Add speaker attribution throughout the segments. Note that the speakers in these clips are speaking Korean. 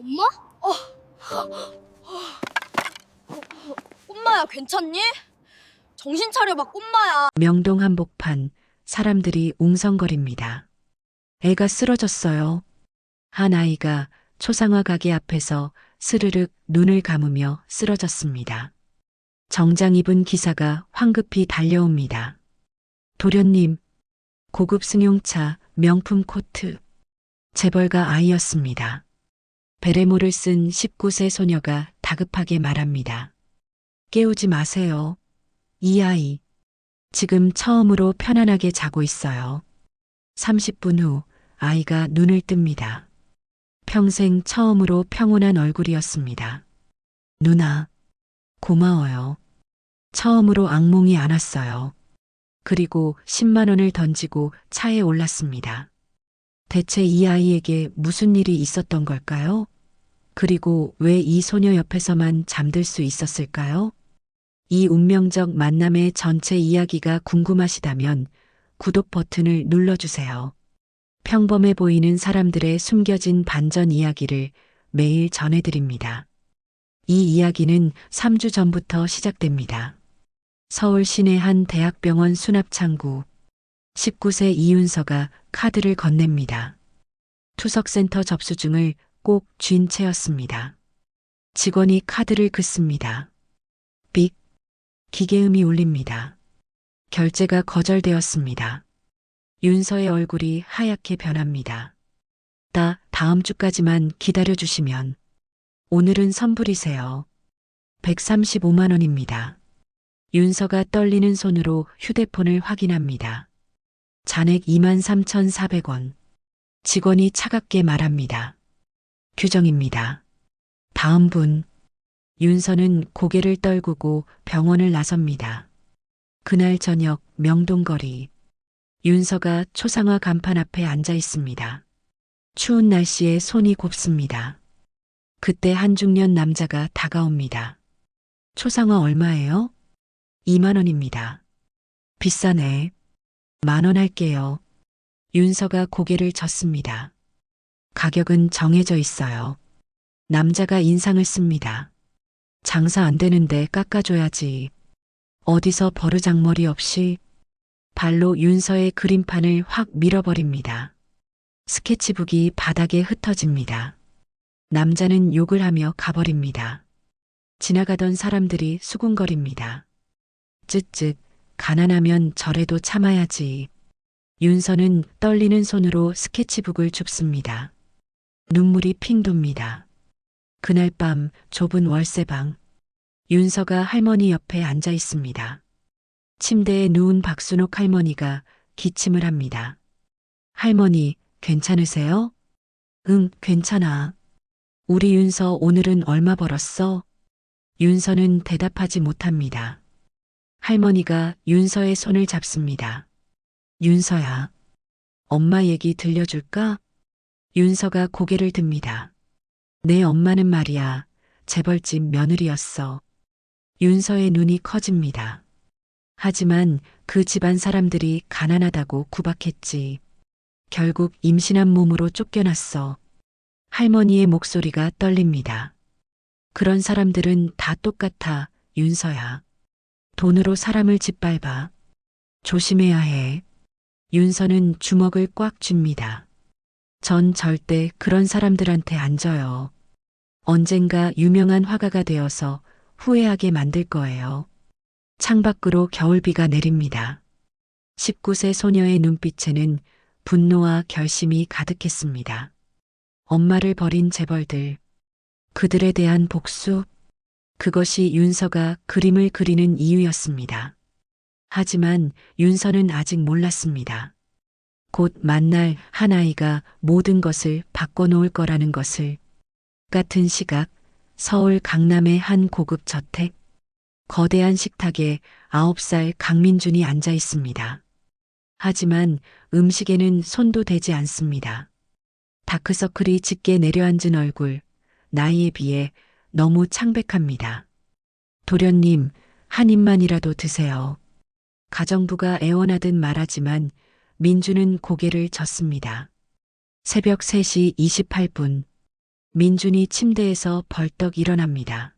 Speaker 1: 엄마? 꼬마야, 괜찮니? 정신 차려봐, 꼬마야.
Speaker 2: 명동 한복판 사람들이 웅성거립니다. 애가 쓰러졌어요. 한 아이가 초상화 가게 앞에서 스르륵 눈을 감으며 쓰러졌습니다. 정장 입은 기사가 황급히 달려옵니다. 도련님, 고급 승용차, 명품 코트. 재벌가 아이였습니다. 베레모를 쓴 19세 소녀가 다급하게 말합니다. 깨우지 마세요. 이 아이, 지금 처음으로 편안하게 자고 있어요. 30분 후 아이가 눈을 뜹니다. 평생 처음으로 평온한 얼굴이었습니다. 누나, 고마워요. 처음으로 악몽이 안 왔어요. 그리고 10만 원을 던지고 차에 올랐습니다. 대체 이 아이에게 무슨 일이 있었던 걸까요? 그리고 왜 이 소녀 옆에서만 잠들 수 있었을까요? 이 운명적 만남의 전체 이야기가 궁금하시다면 구독 버튼을 눌러주세요. 평범해 보이는 사람들의 숨겨진 반전 이야기를 매일 전해드립니다. 이 이야기는 3주 전부터 시작됩니다. 서울 시내 한 대학병원 수납창구. 19세 이윤서가 카드를 건넵니다. 투석센터 접수증을 꼭 쥔 채였습니다. 직원이 카드를 긋습니다. 삑. 기계음이 울립니다. 결제가 거절되었습니다. 윤서의 얼굴이 하얗게 변합니다. 다음 주까지만 기다려주시면. 오늘은 선불이세요. 135만 원입니다. 윤서가 떨리는 손으로 휴대폰을 확인합니다. 잔액 23,400원. 직원이 차갑게 말합니다. 규정입니다. 다음 분. 윤서는 고개를 떨구고 병원을 나섭니다. 그날 저녁 명동거리. 윤서가 초상화 간판 앞에 앉아 있습니다. 추운 날씨에 손이 곱습니다. 그때 한 중년 남자가 다가옵니다. 초상화 얼마예요? 2만 원입니다. 비싸네. 10,000원 할게요. 윤서가 고개를 젓습니다. 가격은 정해져 있어요. 남자가 인상을 씁니다. 장사 안 되는데 깎아줘야지. 어디서 버르장머리 없이. 발로 윤서의 그림판을 확 밀어버립니다. 스케치북이 바닥에 흩어집니다. 남자는 욕을 하며 가버립니다. 지나가던 사람들이 수군거립니다. 쯧쯧, 가난하면 저래도 참아야지. 윤서는 떨리는 손으로 스케치북을 줍습니다. 눈물이 핑 돕니다. 그날 밤 좁은 월세방. 윤서가 할머니 옆에 앉아 있습니다. 침대에 누운 박순옥 할머니가 기침을 합니다. 할머니, 괜찮으세요? 응, 괜찮아. 우리 윤서 오늘은 얼마 벌었어? 윤서는 대답하지 못합니다. 할머니가 윤서의 손을 잡습니다. 윤서야, 엄마 얘기 들려줄까? 윤서가 고개를 듭니다. 내 엄마는 말이야, 재벌집 며느리였어. 윤서의 눈이 커집니다. 하지만 그 집안 사람들이 가난하다고 구박했지. 결국 임신한 몸으로 쫓겨났어. 할머니의 목소리가 떨립니다. 그런 사람들은 다 똑같아, 윤서야. 돈으로 사람을 짓밟아. 조심해야 해. 윤서는 주먹을 꽉 쥡니다. 전 절대 그런 사람들한테 안 져요. 언젠가 유명한 화가가 되어서 후회하게 만들 거예요. 창밖으로 겨울비가 내립니다. 19세 소녀의 눈빛에는 분노와 결심이 가득했습니다. 엄마를 버린 재벌들. 그들에 대한 복수. 그것이 윤서가 그림을 그리는 이유였습니다. 하지만 윤서는 아직 몰랐습니다. 곧 만날 한 아이가 모든 것을 바꿔놓을 거라는 것을. 같은 시각, 서울 강남의 한 고급 저택. 거대한 식탁에 9살 강민준이 앉아 있습니다. 하지만 음식에는 손도 대지 않습니다. 다크서클이 짙게 내려앉은 얼굴, 나이에 비해 너무 창백합니다. 도련님, 한 입만이라도 드세요. 가정부가 애원하듯 말하지만 민주는 고개를 젓습니다. 새벽 3시 28분. 민준이 침대에서 벌떡 일어납니다.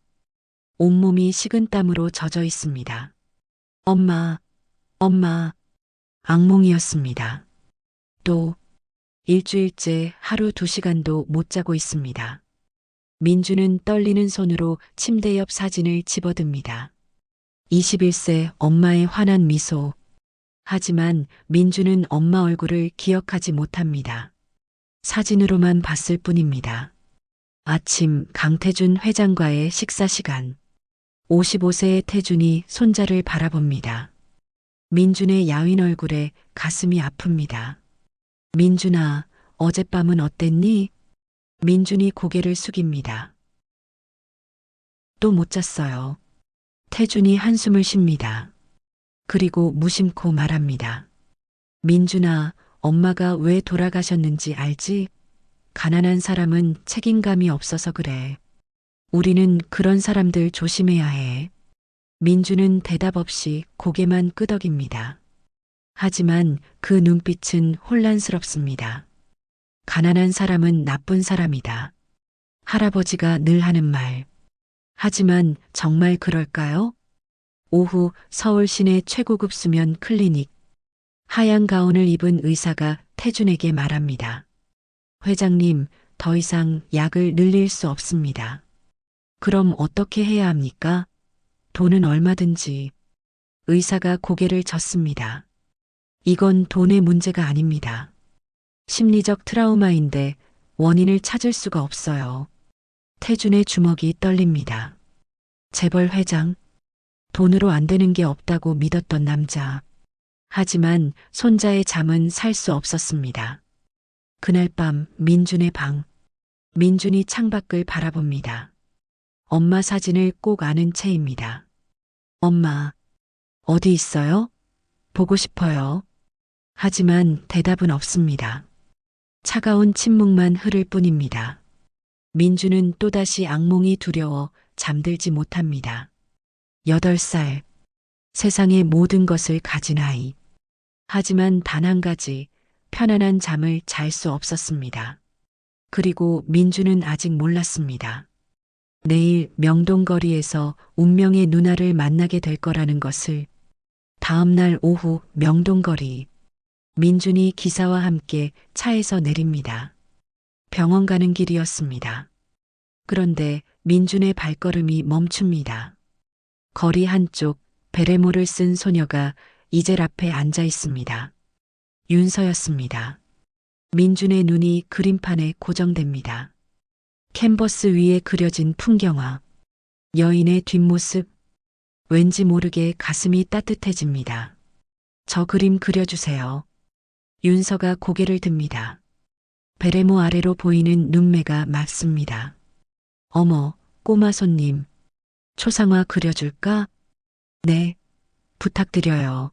Speaker 2: 온몸이 식은땀으로 젖어 있습니다. 엄마, 엄마, 악몽이었습니다. 또 일주일째 하루 2시간도 못 자고 있습니다. 민주는 떨리는 손으로 침대 옆 사진을 집어듭니다. 21세 엄마의 환한 미소. 하지만 민주는 엄마 얼굴을 기억하지 못합니다. 사진으로만 봤을 뿐입니다. 아침 강태준 회장과의 식사 시간. 55세의 태준이 손자를 바라봅니다. 민준의 야윈 얼굴에 가슴이 아픕니다. 민준아, 어젯밤은 어땠니? 민준이 고개를 숙입니다. 또 못 잤어요. 태준이 한숨을 쉽니다. 그리고 무심코 말합니다. 민준아, 엄마가 왜 돌아가셨는지 알지? 가난한 사람은 책임감이 없어서 그래. 우리는 그런 사람들 조심해야 해. 민주는 대답 없이 고개만 끄덕입니다. 하지만 그 눈빛은 혼란스럽습니다. 가난한 사람은 나쁜 사람이다. 할아버지가 늘 하는 말. 하지만 정말 그럴까요? 오후 서울 시내 최고급 수면 클리닉. 하얀 가운을 입은 의사가 태준에게 말합니다. 회장님, 더 이상 약을 늘릴 수 없습니다. 그럼 어떻게 해야 합니까? 돈은 얼마든지. 의사가 고개를 젓습니다. 이건 돈의 문제가 아닙니다. 심리적 트라우마인데 원인을 찾을 수가 없어요. 태준의 주먹이 떨립니다. 재벌 회장, 돈으로 안 되는 게 없다고 믿었던 남자. 하지만 손자의 잠은 살 수 없었습니다. 그날 밤 민준의 방. 민준이 창밖을 바라봅니다. 엄마 사진을 꼭 아는 채입니다. 엄마, 어디 있어요? 보고 싶어요. 하지만 대답은 없습니다. 차가운 침묵만 흐를 뿐입니다. 민주는 또다시 악몽이 두려워 잠들지 못합니다. 8살, 세상의 모든 것을 가진 아이. 하지만 단 한 가지, 편안한 잠을 잘 수 없었습니다. 그리고 민주는 아직 몰랐습니다. 내일 명동거리에서 운명의 누나를 만나게 될 거라는 것을. 다음 날 오후 명동거리. 민준이 기사와 함께 차에서 내립니다. 병원 가는 길이었습니다. 그런데 민준의 발걸음이 멈춥니다. 거리 한쪽 베레모를 쓴 소녀가 이젤 앞에 앉아 있습니다. 윤서였습니다. 민준의 눈이 그림판에 고정됩니다. 캔버스 위에 그려진 풍경화. 여인의 뒷모습. 왠지 모르게 가슴이 따뜻해집니다. 저 그림 그려주세요. 윤서가 고개를 듭니다. 베레모 아래로 보이는 눈매가 맑습니다. 어머, 꼬마 손님. 초상화 그려줄까? 네, 부탁드려요.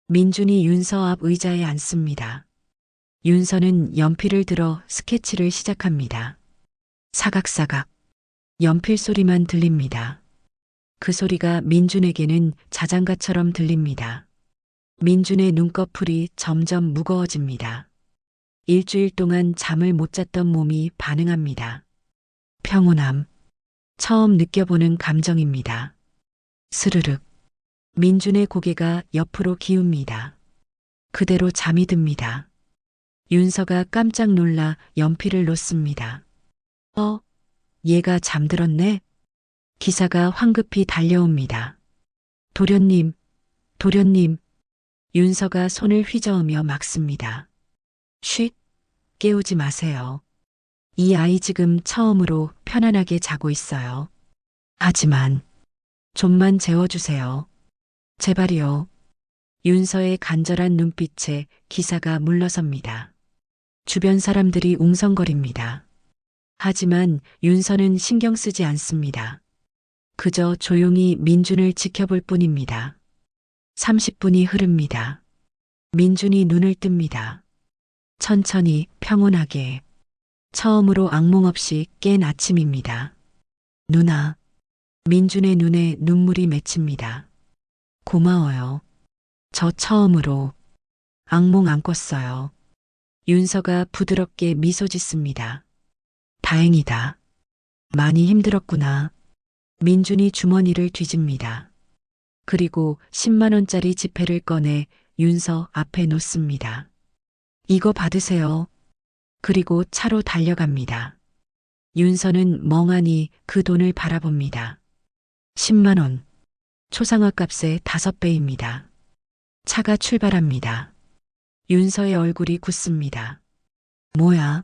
Speaker 2: 민준이 윤서 앞 의자에 앉습니다. 윤서는 연필을 들어 스케치를 시작합니다. 사각사각. 연필 소리만 들립니다. 그 소리가 민준에게는 자장가처럼 들립니다. 민준의 눈꺼풀이 점점 무거워집니다. 일주일 동안 잠을 못 잤던 몸이 반응합니다. 평온함. 처음 느껴보는 감정입니다. 스르륵. 민준의 고개가 옆으로 기웁니다. 그대로 잠이 듭니다. 윤서가 깜짝 놀라 연필을 놓습니다. 얘가 잠들었네? 기사가 황급히 달려옵니다. 도련님, 도련님. 윤서가 손을 휘저으며 막습니다. 쉿, 깨우지 마세요. 이 아이 지금 처음으로 편안하게 자고 있어요. 하지만 좀만 재워주세요. 제발이요. 윤서의 간절한 눈빛에 기사가 물러섭니다. 주변 사람들이 웅성거립니다. 하지만 윤서는 신경 쓰지 않습니다. 그저 조용히 민준을 지켜볼 뿐입니다. 30분이 흐릅니다. 민준이 눈을 뜹니다. 천천히 평온하게. 처음으로 악몽 없이 깬 아침입니다. 누나. 민준의 눈에 눈물이 맺힙니다. 고마워요. 저 처음으로 악몽 안 꿨어요. 윤서가 부드럽게 미소 짓습니다. 다행이다. 많이 힘들었구나. 민준이 주머니를 뒤집니다. 그리고 10만 원짜리 지폐를 꺼내 윤서 앞에 놓습니다. 이거 받으세요. 그리고 차로 달려갑니다. 윤서는 멍하니 그 돈을 바라봅니다. 10만 원. 초상화 값의 5배입니다. 차가 출발합니다. 윤서의 얼굴이 굳습니다. 뭐야?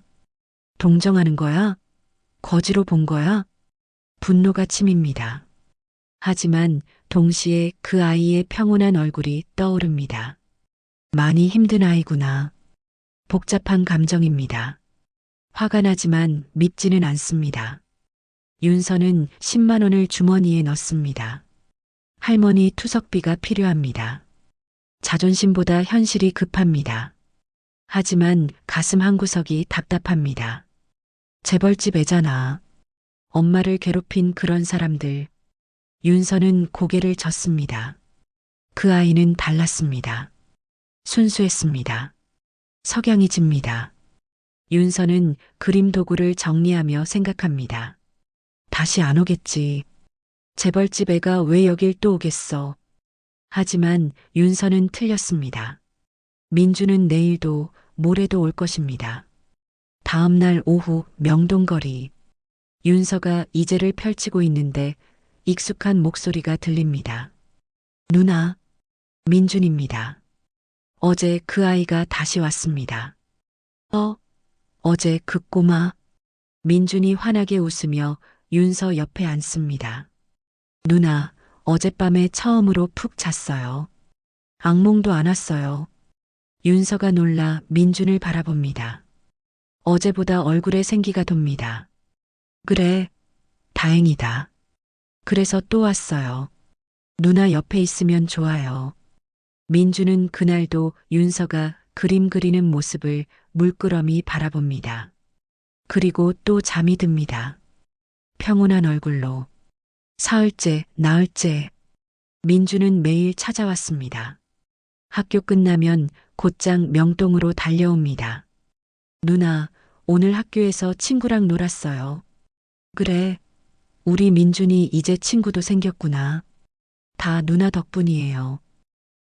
Speaker 2: 동정하는 거야? 거지로 본 거야? 분노가 치밉니다. 하지만 동시에 그 아이의 평온한 얼굴이 떠오릅니다. 많이 힘든 아이구나. 복잡한 감정입니다. 화가 나지만 밉지는 않습니다. 윤서는 10만 원을 주머니에 넣습니다. 할머니 투석비가 필요합니다. 자존심보다 현실이 급합니다. 하지만 가슴 한구석이 답답합니다. 재벌집 애잖아. 엄마를 괴롭힌 그런 사람들. 윤서는 고개를 젓습니다. 그 아이는 달랐습니다. 순수했습니다. 석양이 집니다. 윤서는 그림 도구를 정리하며 생각합니다. 다시 안 오겠지. 재벌집 애가 왜 여길 또 오겠어. 하지만 윤서는 틀렸습니다. 민주는 내일도 모레도 올 것입니다. 다음 날 오후 명동거리. 윤서가 이제를 펼치고 있는데 익숙한 목소리가 들립니다. 누나, 민준입니다. 어제 그 아이가 다시 왔습니다. 어제 그 꼬마. 민준이 환하게 웃으며 윤서 옆에 앉습니다. 누나, 어젯밤에 처음으로 푹 잤어요. 악몽도 안 왔어요. 윤서가 놀라 민준을 바라봅니다. 어제보다 얼굴에 생기가 돕니다. 그래, 다행이다. 그래서 또 왔어요. 누나 옆에 있으면 좋아요. 민주는 그날도 윤서가 그림 그리는 모습을 물끄러미 바라봅니다. 그리고 또 잠이 듭니다. 평온한 얼굴로. 사흘째, 나흘째. 민주는 매일 찾아왔습니다. 학교 끝나면 곧장 명동으로 달려옵니다. 누나, 오늘 학교에서 친구랑 놀았어요. 그래, 우리 민준이 이제 친구도 생겼구나. 다 누나 덕분이에요.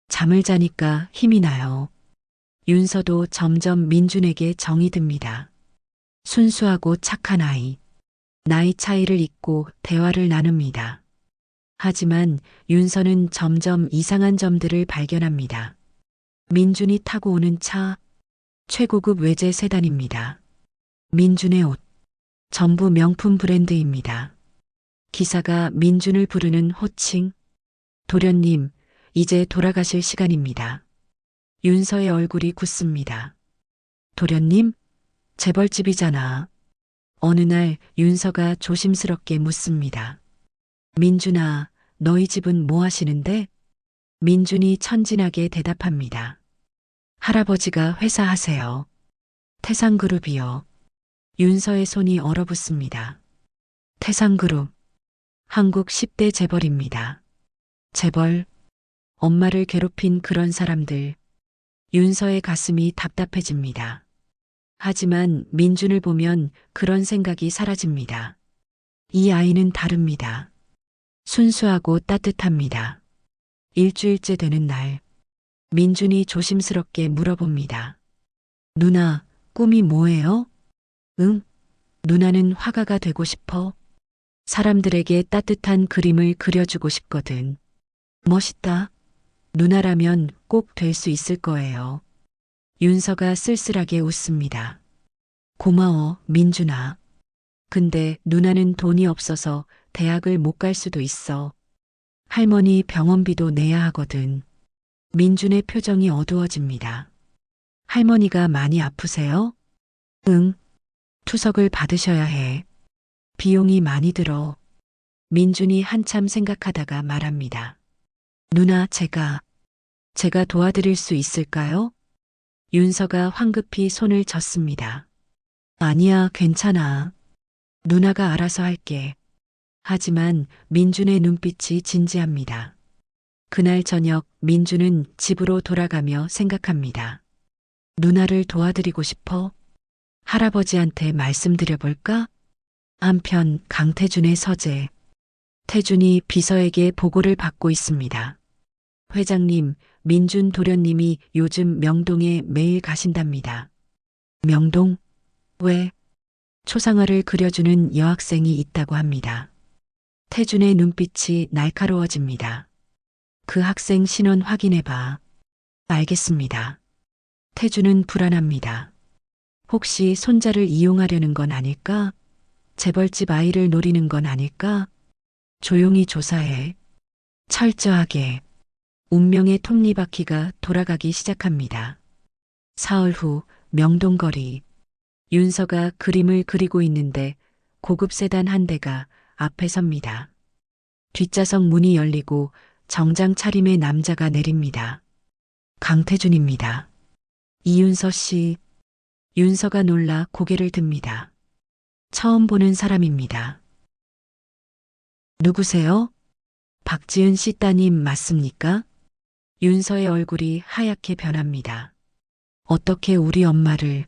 Speaker 2: 잠을 자니까 힘이 나요. 윤서도 점점 민준에게 정이 듭니다. 순수하고 착한 아이. 나이 차이를 잊고 대화를 나눕니다. 하지만 윤서는 점점 이상한 점들을 발견합니다. 민준이 타고 오는 차, 최고급 외제 세단입니다. 민준의 옷, 전부 명품 브랜드입니다. 기사가 민준을 부르는 호칭, 도련님, 이제 돌아가실 시간입니다. 윤서의 얼굴이 굳습니다. 도련님? 재벌집이잖아. 어느 날 윤서가 조심스럽게 묻습니다. 민준아, 너희 집은 뭐 하시는데? 민준이 천진하게 대답합니다. 할아버지가 회사 하세요. 태상그룹이요. 윤서의 손이 얼어붙습니다. 태상그룹. 한국 10대 재벌입니다. 재벌. 엄마를 괴롭힌 그런 사람들. 윤서의 가슴이 답답해집니다. 하지만 민준을 보면 그런 생각이 사라집니다. 이 아이는 다릅니다. 순수하고 따뜻합니다. 일주일째 되는 날, 민준이 조심스럽게 물어봅니다. 누나, 꿈이 뭐예요? 응? 누나는 화가가 되고 싶어. 사람들에게 따뜻한 그림을 그려주고 싶거든. 멋있다. 누나라면 꼭 될 수 있을 거예요. 윤서가 쓸쓸하게 웃습니다. 고마워, 민준아. 근데 누나는 돈이 없어서 대학을 못 갈 수도 있어. 할머니 병원비도 내야 하거든. 민준의 표정이 어두워집니다. 할머니가 많이 아프세요? 응. 투석을 받으셔야 해. 비용이 많이 들어. 민준이 한참 생각하다가 말합니다. 누나, 제가 도와드릴 수 있을까요? 윤서가 황급히 손을 젓습니다. 아니야, 괜찮아. 누나가 알아서 할게. 하지만 민준의 눈빛이 진지합니다. 그날 저녁 민준은 집으로 돌아가며 생각합니다. 누나를 도와드리고 싶어? 할아버지한테 말씀드려볼까? 한편 강태준의 서재. 태준이 비서에게 보고를 받고 있습니다. 회장님, 민준 도련님이 요즘 명동에 매일 가신답니다. 명동? 왜? 초상화를 그려주는 여학생이 있다고 합니다. 태준의 눈빛이 날카로워집니다. 그 학생 신원 확인해봐. 알겠습니다. 태준은 불안합니다. 혹시 손자를 이용하려는 건 아닐까? 재벌집 아이를 노리는 건 아닐까? 조용히 조사해. 철저하게. 운명의 톱니바퀴가 돌아가기 시작합니다. 사흘 후 명동거리. 윤서가 그림을 그리고 있는데 고급 세단 한 대가 앞에 섭니다. 뒷좌석 문이 열리고 정장 차림의 남자가 내립니다. 강태준입니다. 이윤서 씨. 윤서가 놀라 고개를 듭니다. 처음 보는 사람입니다. 누구세요? 박지은 씨 따님 맞습니까? 윤서의 얼굴이 하얗게 변합니다. 어떻게 우리 엄마를...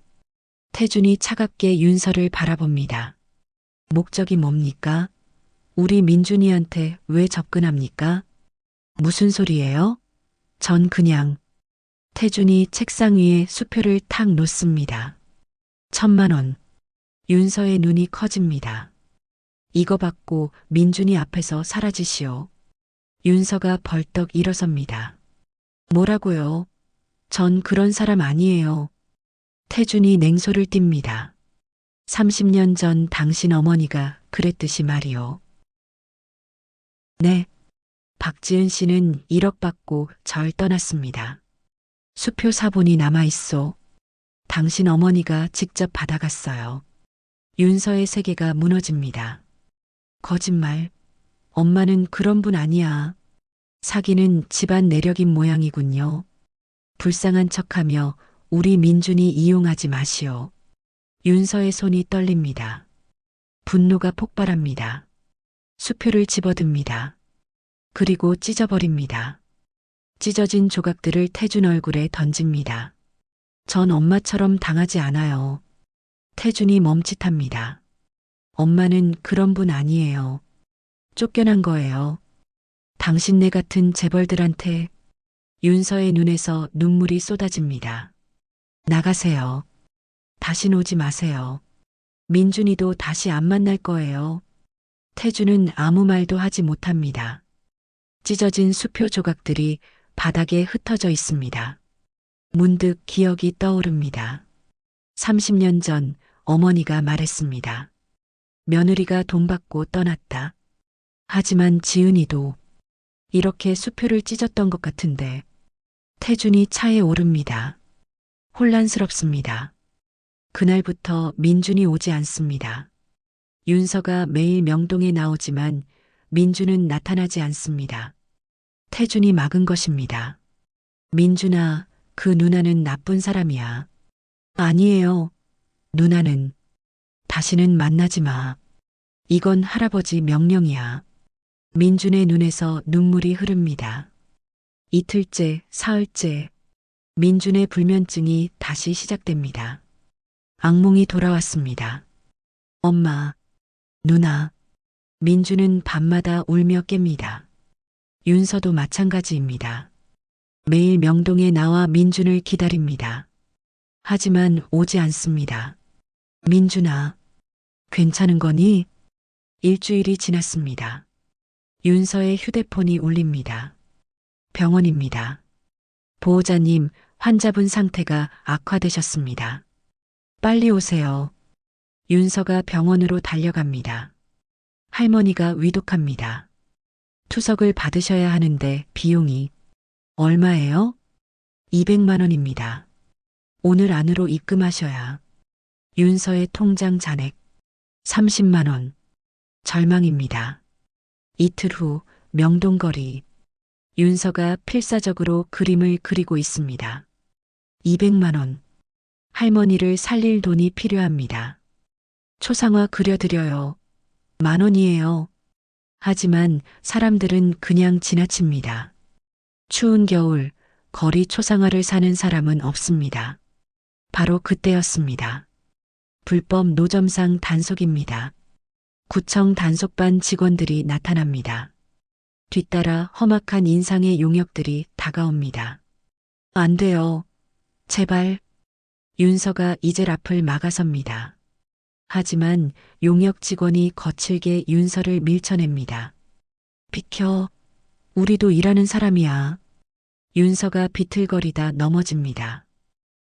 Speaker 2: 태준이 차갑게 윤서를 바라봅니다. 목적이 뭡니까? 우리 민준이한테 왜 접근합니까? 무슨 소리예요? 전 그냥... 태준이 책상 위에 수표를 탁 놓습니다. 1,000만 원. 윤서의 눈이 커집니다. 이거 받고 민준이 앞에서 사라지시오. 윤서가 벌떡 일어섭니다. 뭐라고요? 전 그런 사람 아니에요. 태준이 냉소를 띱니다. 30년 전 당신 어머니가 그랬듯이 말이요. 네. 박지은 씨는 1억 받고 절 떠났습니다. 수표 사본이 남아있소. 당신 어머니가 직접 받아갔어요. 윤서의 세계가 무너집니다. 거짓말. 엄마는 그런 분 아니야. 사기는 집안 내력인 모양이군요. 불쌍한 척하며 우리 민준이 이용하지 마시오. 윤서의 손이 떨립니다. 분노가 폭발합니다. 수표를 집어듭니다. 그리고 찢어버립니다. 찢어진 조각들을 태준 얼굴에 던집니다. 전 엄마처럼 당하지 않아요. 태준이 멈칫합니다. 엄마는 그런 분 아니에요. 쫓겨난 거예요. 당신네 같은 재벌들한테. 윤서의 눈에서 눈물이 쏟아집니다. 나가세요. 다신 오지 마세요. 민준이도 다시 안 만날 거예요. 태준은 아무 말도 하지 못합니다. 찢어진 수표 조각들이 바닥에 흩어져 있습니다. 문득 기억이 떠오릅니다. 30년 전 어머니가 말했습니다. 며느리가 돈 받고 떠났다. 하지만 지은이도 이렇게 수표를 찢었던 것 같은데. 태준이 차에 오릅니다. 혼란스럽습니다. 그날부터 민준이 오지 않습니다. 윤서가 매일 명동에 나오지만 민준은 나타나지 않습니다. 태준이 막은 것입니다. 민준아, 그 누나는 나쁜 사람이야. 아니에요. 누나는 다시는 만나지 마. 이건 할아버지 명령이야. 민준의 눈에서 눈물이 흐릅니다. 이틀째, 사흘째, 민준의 불면증이 다시 시작됩니다. 악몽이 돌아왔습니다. 엄마, 누나, 민준은 밤마다 울며 깹니다. 윤서도 마찬가지입니다. 매일 명동에 나와 민준을 기다립니다. 하지만 오지 않습니다. 민준아, 괜찮은 거니? 일주일이 지났습니다. 윤서의 휴대폰이 울립니다. 병원입니다. 보호자님, 환자분 상태가 악화되셨습니다. 빨리 오세요. 윤서가 병원으로 달려갑니다. 할머니가 위독합니다. 투석을 받으셔야 하는데 비용이 얼마예요? 200만 원입니다. 오늘 안으로 입금하셔야. 윤서의 통장 잔액 30만 원. 절망입니다. 이틀 후 명동거리. 윤서가 필사적으로 그림을 그리고 있습니다. 200만 원. 할머니를 살릴 돈이 필요합니다. 초상화 그려드려요. 10,000원이에요. 하지만 사람들은 그냥 지나칩니다. 추운 겨울 거리 초상화를 사는 사람은 없습니다. 바로 그때였습니다. 불법 노점상 단속입니다. 구청 단속반 직원들이 나타납니다. 뒤따라 험악한 인상의 용역들이 다가옵니다. 안 돼요. 제발. 윤서가 이젤 앞을 막아섭니다. 하지만 용역 직원이 거칠게 윤서를 밀쳐냅니다. 비켜. 우리도 일하는 사람이야. 윤서가 비틀거리다 넘어집니다.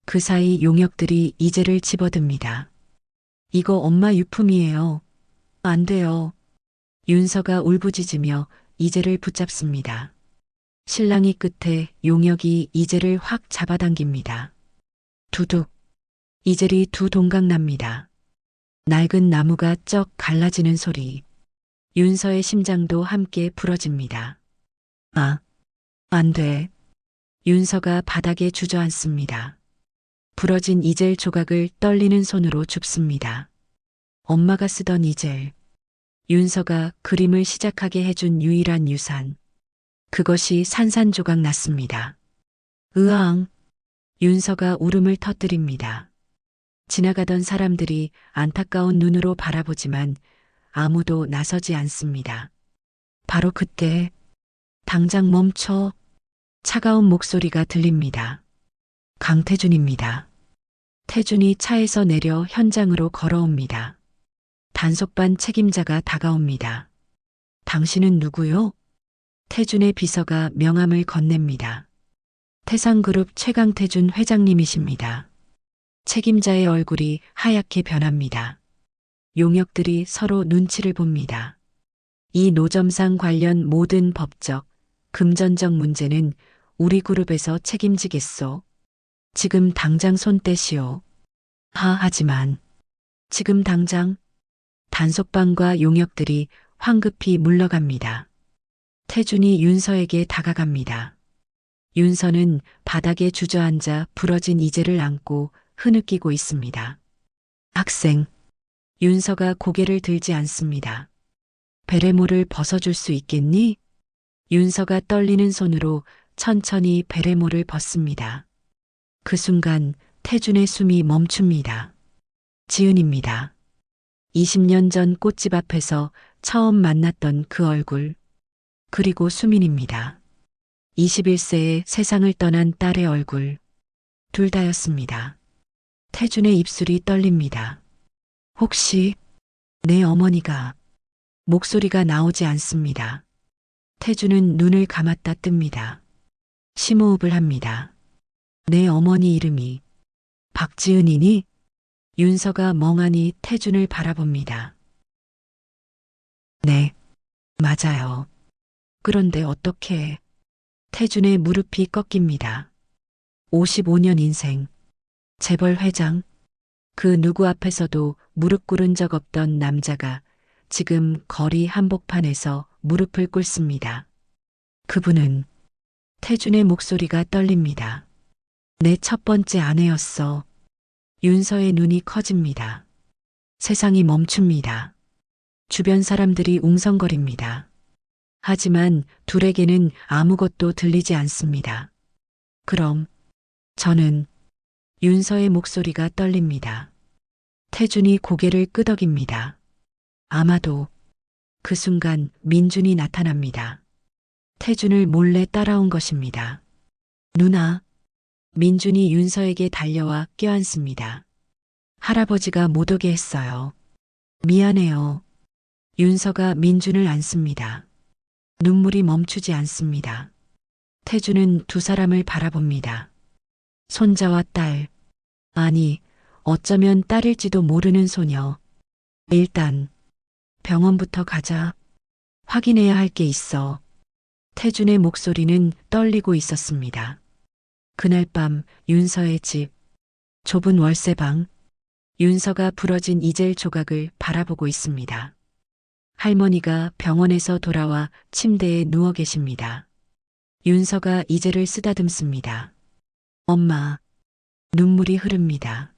Speaker 2: 그 사이 용역들이 이젤을 집어듭니다. 이거 엄마 유품이에요. 안 돼요. 윤서가 울부짖으며 이젤을 붙잡습니다. 실랑이 끝에 용역이 이젤을 확 잡아당깁니다. 두둑. 이젤이 두 동강 납니다. 낡은 나무가 쩍 갈라지는 소리. 윤서의 심장도 함께 부러집니다. 아, 안 돼. 윤서가 바닥에 주저앉습니다. 부러진 이젤 조각을 떨리는 손으로 줍습니다. 엄마가 쓰던 이젤. 윤서가 그림을 시작하게 해준 유일한 유산. 그것이 산산조각 났습니다. 으앙. 윤서가 울음을 터뜨립니다. 지나가던 사람들이 안타까운 눈으로 바라보지만 아무도 나서지 않습니다. 바로 그때 당장 멈춰. 차가운 목소리가 들립니다. 강태준입니다. 태준이 차에서 내려 현장으로 걸어옵니다. 단속반 책임자가 다가옵니다. 당신은 누구요? 태준의 비서가 명함을 건넵니다. 태상그룹 최강태준 회장님이십니다. 책임자의 얼굴이 하얗게 변합니다. 용역들이 서로 눈치를 봅니다. 이 노점상 관련 모든 법적, 금전적 문제는 우리 그룹에서 책임지겠소. 지금 당장 손 떼시오. 하지만 지금 당장 단속반과 용역들이 황급히 물러갑니다. 태준이 윤서에게 다가갑니다. 윤서는 바닥에 주저앉아 부러진 이젤을 안고 흐느끼고 있습니다. 학생. 윤서가 고개를 들지 않습니다. 베레모를 벗어줄 수 있겠니? 윤서가 떨리는 손으로 천천히 베레모를 벗습니다. 그 순간 태준의 숨이 멈춥니다. 지은입니다. 20년 전 꽃집 앞에서 처음 만났던 그 얼굴. 그리고 수민입니다. 21세에 세상을 떠난 딸의 얼굴. 둘 다였습니다. 태준의 입술이 떨립니다. 혹시 내 어머니가... 목소리가 나오지 않습니다. 태준은 눈을 감았다 뜹니다. 심호흡을 합니다. 내 어머니 이름이 박지은이니? 윤서가 멍하니 태준을 바라봅니다. 네, 맞아요. 그런데 어떻게... 태준의 무릎이 꺾입니다. 55년 인생, 재벌 회장, 그 누구 앞에서도 무릎 꿇은 적 없던 남자가 지금 거리 한복판에서 무릎을 꿇습니다. 그분은... 태준의 목소리가 떨립니다. 내 첫 번째 아내였어. 윤서의 눈이 커집니다. 세상이 멈춥니다. 주변 사람들이 웅성거립니다. 하지만 둘에게는 아무것도 들리지 않습니다. 그럼 저는... 윤서의 목소리가 떨립니다. 태준이 고개를 끄덕입니다. 아마도 그 순간 민준이 나타납니다. 태준을 몰래 따라온 것입니다. 누나. 민준이 윤서에게 달려와 껴안습니다. 할아버지가 못 오게 했어요. 미안해요. 윤서가 민준을 안습니다. 눈물이 멈추지 않습니다. 태준은 두 사람을 바라봅니다. 손자와 딸, 아니, 어쩌면 딸일지도 모르는 소녀. 일단 병원부터 가자. 확인해야 할 게 있어. 태준의 목소리는 떨리고 있었습니다. 그날 밤 윤서의 집, 좁은 월세방, 윤서가 부러진 이젤 조각을 바라보고 있습니다. 할머니가 병원에서 돌아와 침대에 누워 계십니다. 윤서가 이젤을 쓰다듬습니다. 엄마. 눈물이 흐릅니다.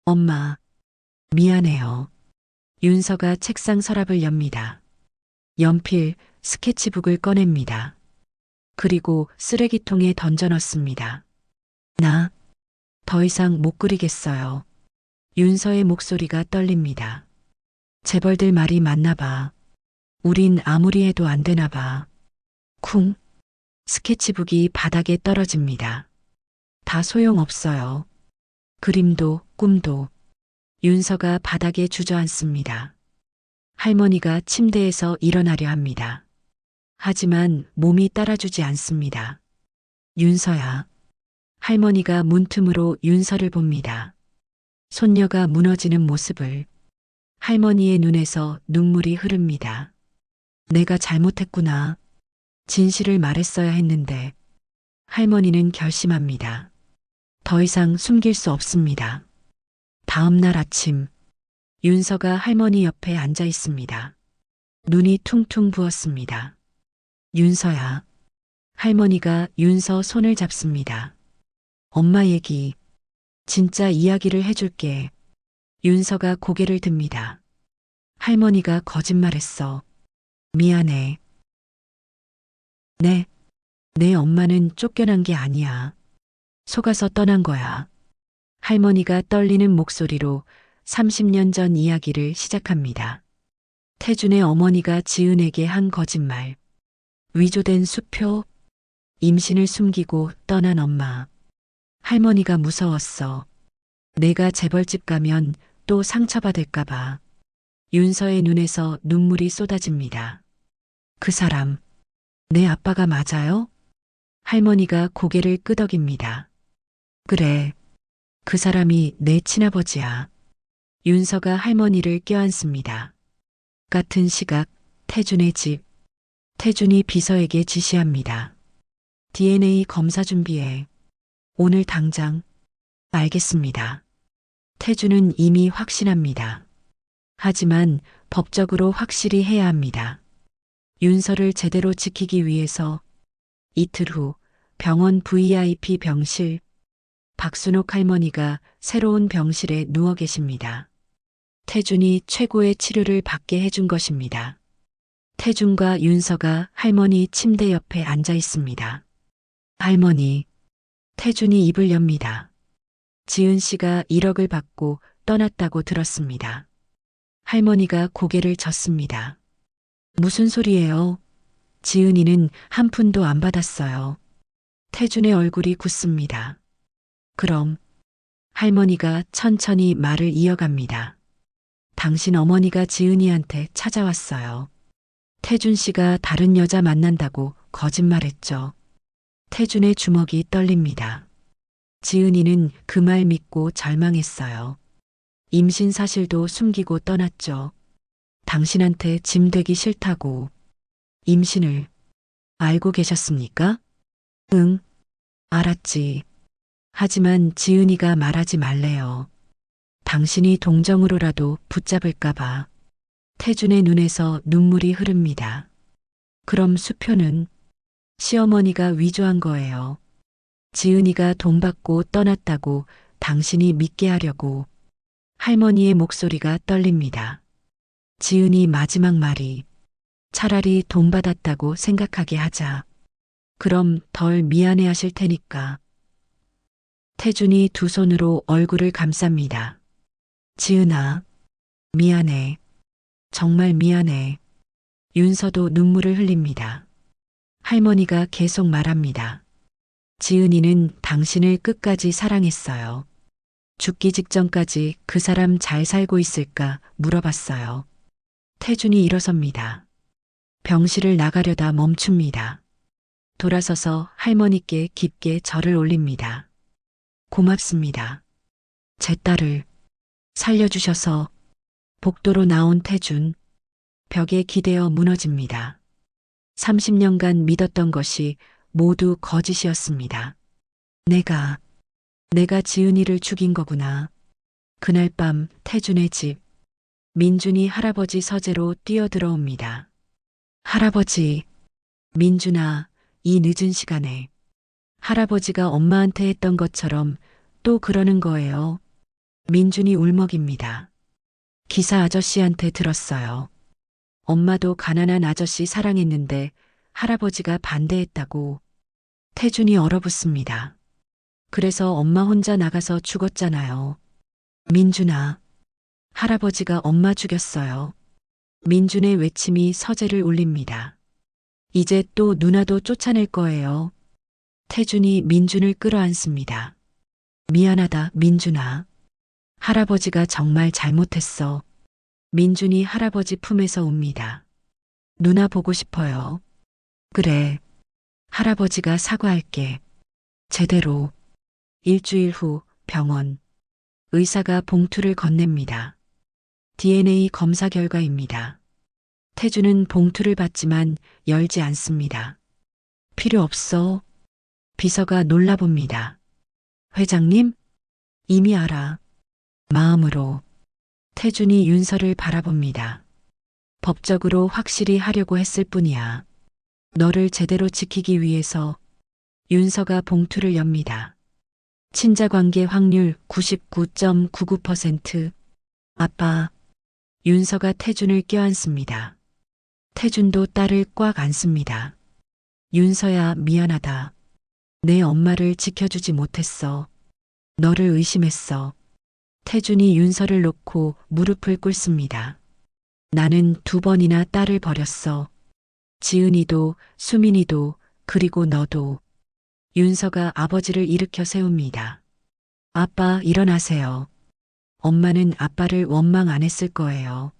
Speaker 2: 엄마, 미안해요. 윤서가 책상 서랍을 엽니다. 연필, 스케치북을 꺼냅니다. 그리고 쓰레기통에 던져 넣습니다. 나 더 이상 못 그리겠어요. 윤서의 목소리가 떨립니다. 재벌들 말이 맞나 봐. 우린 아무리 해도 안 되나 봐. 쿵. 스케치북이 바닥에 떨어집니다. 다 소용없어요. 그림도 꿈도. 윤서가 바닥에 주저앉습니다. 할머니가 침대에서 일어나려 합니다. 하지만 몸이 따라주지 않습니다. 윤서야. 할머니가 문틈으로 윤서를 봅니다. 손녀가 무너지는 모습을. 할머니의 눈에서 눈물이 흐릅니다. 내가 잘못했구나. 진실을 말했어야 했는데. 할머니는 결심합니다. 더 이상 숨길 수 없습니다. 다음 날 아침, 윤서가 할머니 옆에 앉아 있습니다. 눈이 퉁퉁 부었습니다. 윤서야. 할머니가 윤서 손을 잡습니다. 엄마 얘기, 진짜 이야기를 해줄게. 윤서가 고개를 듭니다. 할머니가 거짓말했어. 미안해. 네, 내 엄마는 쫓겨난 게 아니야. 속아서 떠난 거야. 할머니가 떨리는 목소리로 30년 전 이야기를 시작합니다. 태준의 어머니가 지은에게 한 거짓말. 위조된 수표, 임신을 숨기고 떠난 엄마. 할머니가 무서웠어. 내가 재벌집 가면 또 상처받을까봐. 윤서의 눈에서 눈물이 쏟아집니다. 그 사람, 내 아빠가 맞아요? 할머니가 고개를 끄덕입니다. 그래, 그 사람이 내 친아버지야. 윤서가 할머니를 껴안습니다. 같은 시각, 태준의 집. 태준이 비서에게 지시합니다. DNA 검사 준비해. 오늘 당장. 알겠습니다. 태준은 이미 확신합니다. 하지만 법적으로 확실히 해야 합니다. 윤서를 제대로 지키기 위해서 이틀 후 병원 VIP 병실. 박순옥 할머니가 새로운 병실에 누워 계십니다. 태준이 최고의 치료를 받게 해준 것입니다. 태준과 윤서가 할머니 침대 옆에 앉아 있습니다. 할머니, 태준이 입을 엽니다. 지은 씨가 1억을 받고 떠났다고 들었습니다. 할머니가 고개를 젓습니다. 무슨 소리예요? 지은이는 한 푼도 안 받았어요. 태준의 얼굴이 굳습니다. 그럼 할머니가 천천히 말을 이어갑니다. 당신 어머니가 지은이한테 찾아왔어요. 태준 씨가 다른 여자 만난다고 거짓말했죠. 태준의 주먹이 떨립니다. 지은이는 그 말 믿고 절망했어요. 임신 사실도 숨기고 떠났죠. 당신한테 짐 되기 싫다고. 임신을 알고 계셨습니까? 응, 알았지. 하지만 지은이가 말하지 말래요. 당신이 동정으로라도 붙잡을까봐. 태준의 눈에서 눈물이 흐릅니다. 그럼 수표는 시어머니가 위조한 거예요. 지은이가 돈 받고 떠났다고 당신이 믿게 하려고. 할머니의 목소리가 떨립니다. 지은이 마지막 말이 차라리 돈 받았다고 생각하게 하자. 그럼 덜 미안해 하실 테니까. 태준이 두 손으로 얼굴을 감쌉니다. 지은아, 미안해. 정말 미안해. 윤서도 눈물을 흘립니다. 할머니가 계속 말합니다. 지은이는 당신을 끝까지 사랑했어요. 죽기 직전까지 그 사람 잘 살고 있을까 물어봤어요. 태준이 일어섭니다. 병실을 나가려다 멈춥니다. 돌아서서 할머니께 깊게 절을 올립니다. 고맙습니다. 제 딸을 살려주셔서. 복도로 나온 태준. 벽에 기대어 무너집니다. 30년간 믿었던 것이 모두 거짓이었습니다. 내가 지은이를 죽인 거구나. 그날 밤 태준의 집. 민준이 할아버지 서재로 뛰어들어옵니다. 할아버지, 민준아, 이 늦은 시간에. 할아버지가 엄마한테 했던 것처럼 또 그러는 거예요. 민준이 울먹입니다. 기사 아저씨한테 들었어요. 엄마도 가난한 아저씨 사랑했는데 할아버지가 반대했다고. 태준이 얼어붙습니다. 그래서 엄마 혼자 나가서 죽었잖아요. 민준아, 할아버지가 엄마 죽였어요. 민준의 외침이 서재를 울립니다. 이제 또 누나도 쫓아낼 거예요. 태준이 민준을 끌어안습니다. 미안하다, 민준아. 할아버지가 정말 잘못했어. 민준이 할아버지 품에서 웁니다. 누나 보고 싶어요. 그래. 할아버지가 사과할게. 제대로. 일주일 후 병원. 의사가 봉투를 건넵니다. DNA 검사 결과입니다. 태주는 봉투를 받지만 열지 않습니다. 필요 없어. 비서가 놀라봅니다. 회장님? 이미 알아. 마음으로. 태준이 윤서를 바라봅니다. 법적으로 확실히 하려고 했을 뿐이야. 너를 제대로 지키기 위해서. 윤서가 봉투를 엽니다. 친자관계 확률 99.99%. 아빠. 윤서가 태준을 껴안습니다. 태준도 딸을 꽉 안습니다. 윤서야, 미안하다. 내 엄마를 지켜주지 못했어. 너를 의심했어. 태준이 윤서를 놓고 무릎을 꿇습니다. 나는 2번이나 딸을 버렸어. 지은이도, 수민이도, 그리고 너도. 윤서가 아버지를 일으켜 세웁니다. 아빠, 일어나세요. 엄마는 아빠를 원망 안 했을 거예요.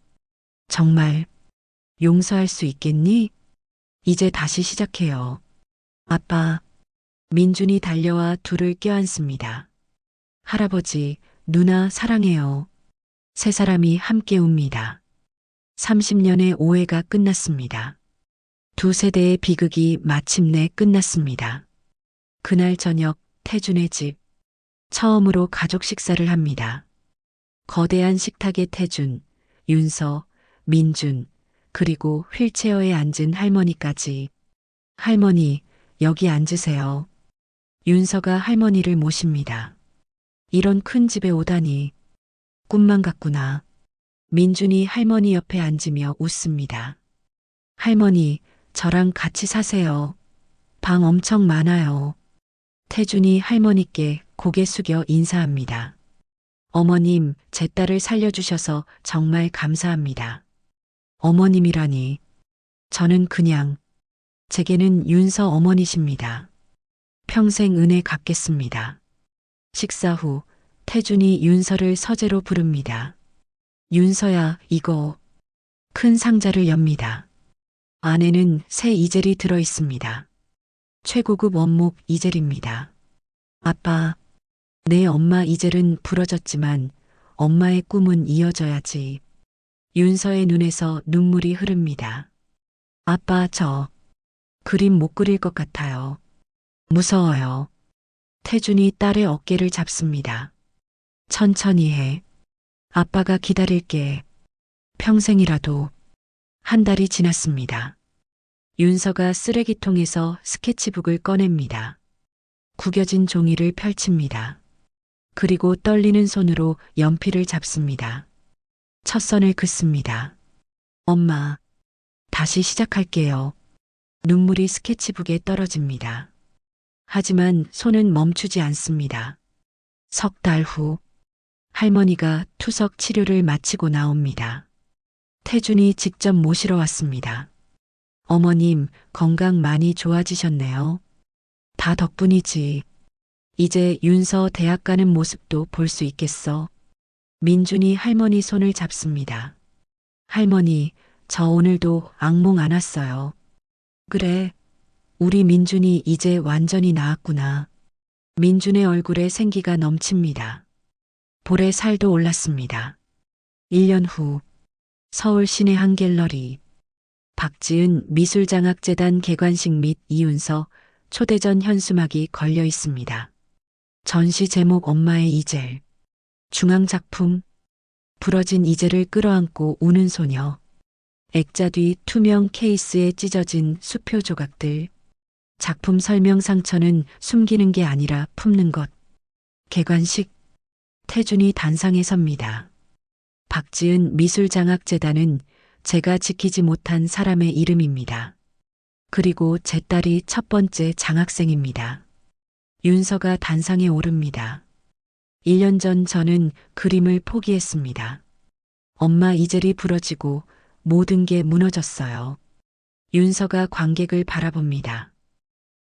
Speaker 2: 정말 용서할 수 있겠니? 이제 다시 시작해요. 아빠. 민준이 달려와 둘을 껴안습니다. 할아버지, 누나 사랑해요. 세 사람이 함께 웁니다. 30년의 오해가 끝났습니다. 두 세대의 비극이 마침내 끝났습니다. 그날 저녁 태준의 집. 처음으로 가족 식사를 합니다. 거대한 식탁에 태준, 윤서, 민준, 그리고 휠체어에 앉은 할머니까지. 할머니, 여기 앉으세요. 윤서가 할머니를 모십니다. 이런 큰 집에 오다니. 꿈만 같구나. 민준이 할머니 옆에 앉으며 웃습니다. 할머니, 저랑 같이 사세요. 방 엄청 많아요. 태준이 할머니께 고개 숙여 인사합니다. 어머님, 제 딸을 살려주셔서 정말 감사합니다. 어머님이라니. 저는 그냥, 제게는 윤서 어머니십니다. 평생 은혜 갚겠습니다. 식사 후 태준이 윤서를 서재로 부릅니다. 윤서야, 이거. 큰 상자를 엽니다. 안에는 새 이젤이 들어 있습니다. 최고급 원목 이젤입니다. 아빠, 내 엄마 이젤은 부러졌지만 엄마의 꿈은 이어져야지. 윤서의 눈에서 눈물이 흐릅니다. 아빠, 저 그림 못 그릴 것 같아요. 무서워요. 태준이 딸의 어깨를 잡습니다. 천천히 해. 아빠가 기다릴게. 평생이라도. 한 달이 지났습니다. 윤서가 쓰레기통에서 스케치북을 꺼냅니다. 구겨진 종이를 펼칩니다. 그리고 떨리는 손으로 연필을 잡습니다. 첫 선을 긋습니다. 엄마, 다시 시작할게요. 눈물이 스케치북에 떨어집니다. 하지만 손은 멈추지 않습니다. 석 달 후, 할머니가 투석 치료를 마치고 나옵니다. 태준이 직접 모시러 왔습니다. 어머님, 건강 많이 좋아지셨네요. 다 덕분이지. 이제 윤서 대학 가는 모습도 볼 수 있겠어. 민준이 할머니 손을 잡습니다. 할머니, 저 오늘도 악몽 안 왔어요. 그래, 우리 민준이 이제 완전히 나았구나. 민준의 얼굴에 생기가 넘칩니다. 볼에 살도 올랐습니다. 1년 후, 서울 시내 한 갤러리. 박지은 미술장학재단 개관식 및 이윤서 초대전 현수막이 걸려 있습니다. 전시 제목 엄마의 이젤. 중앙작품. 부러진 이젤을 끌어안고 우는 소녀. 액자 뒤 투명 케이스에 찢어진 수표 조각들. 작품 설명 상처는 숨기는 게 아니라 품는 것. 개관식. 태준이 단상에 섭니다. 박지은 미술장학재단은 제가 지키지 못한 사람의 이름입니다. 그리고 제 딸이 첫 번째 장학생입니다. 윤서가 단상에 오릅니다. 1년 전 저는 그림을 포기했습니다. 엄마 이젤이 부러지고 모든 게 무너졌어요. 윤서가 관객을 바라봅니다.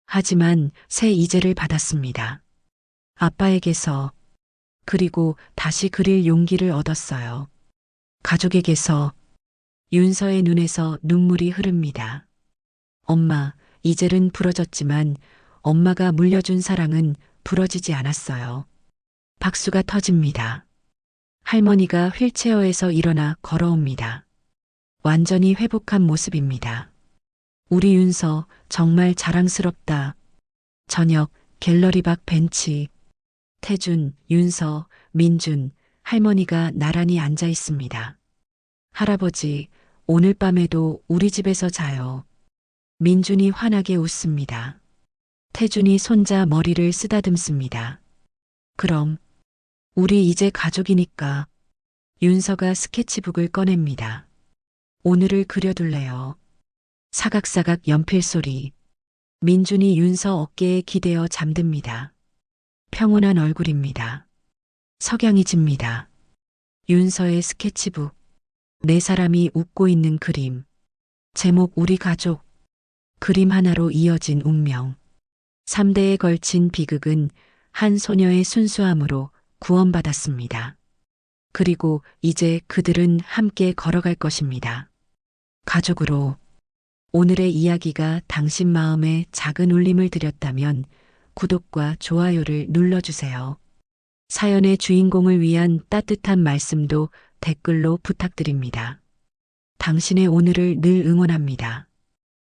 Speaker 2: 하지만 새 이젤을 받았습니다. 아빠에게서, 그리고 다시 그릴 용기를 얻었어요. 가족에게서. 윤서의 눈에서 눈물이 흐릅니다. 엄마, 이젤은 부러졌지만 엄마가 물려준 사랑은 부러지지 않았어요. 박수가 터집니다. 할머니가 휠체어에서 일어나 걸어옵니다. 완전히 회복한 모습입니다. 우리 윤서 정말 자랑스럽다. 저녁 갤러리 밖 벤치. 태준, 윤서, 민준, 할머니가 나란히 앉아 있습니다. 할아버지, 오늘 밤에도 우리 집에서 자요. 민준이 환하게 웃습니다. 태준이 손자 머리를 쓰다듬습니다. 그럼, 우리 이제 가족이니까. 윤서가 스케치북을 꺼냅니다. 오늘을 그려둘래요. 사각사각 연필 소리. 민준이 윤서 어깨에 기대어 잠듭니다. 평온한 얼굴입니다. 석양이 집니다. 윤서의 스케치북. 네 사람이 웃고 있는 그림. 제목 우리 가족. 그림 하나로 이어진 운명. 3대에 걸친 비극은 한 소녀의 순수함으로 구원받았습니다. 그리고 이제 그들은 함께 걸어갈 것입니다. 가족으로. 오늘의 이야기가 당신 마음에 작은 울림을 드렸다면 구독과 좋아요를 눌러주세요. 사연의 주인공을 위한 따뜻한 말씀도 댓글로 부탁드립니다. 당신의 오늘을 늘 응원합니다.